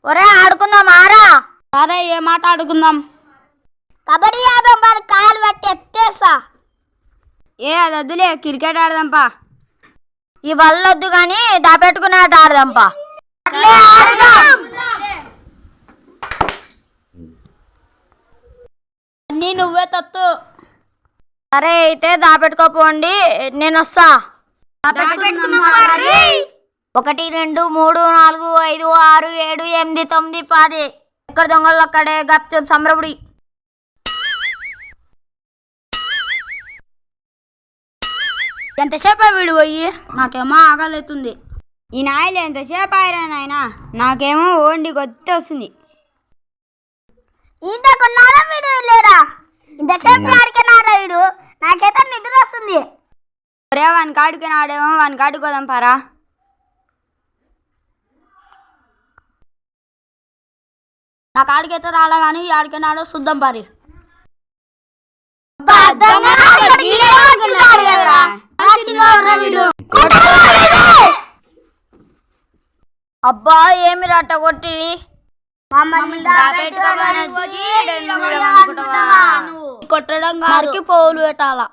ఒరే ఆడుకుందాం ఆరా. సరే ఏ మాట ఆడుకుందాం? కబడ్డీ ఆడదాం మరి, కాలు పట్టి ఎత్తేస్తా. అది వద్దులే, క్రికెట్ ఆడదాంపా. ఈ వల్లొద్దు కానీ దాపెట్టుకుని ఆట ఆడదాంపా. అన్నీ నువ్వే తత్తు. సరే అయితే దాపెట్టుకోపోండి, నేను వస్తా. 1 2 3 4 5 6 7 8 9 10. ఎక్కడ దొంగలు అక్కడే గప్చుప్ సంబరపుడి. ఎంతసేపు వీడు పోయి? నాకేమో ఆకలిస్తుంది. ఈ నాయలు ఎంతసేపు ఆయిరా నాయన, నాకేమో ఓండి గొత్తి వస్తుంది. ఇంతకున్నారా వీడు లేరా? ఇంతసేపు ఆడికన్నారా వీడు? నాకైతే నిద్ర వస్తుంది. ఒరే వాని కాడికి నాడేమో, వాని కాడికి పోదాం పారా. నా కాడికైతే రాలా కానీ ఆడికైనా చూద్దాం పారి. అబ్బా ఏమి రట్ట కొట్టి కొట్టడం గారికి పోలు పెట్టాలా?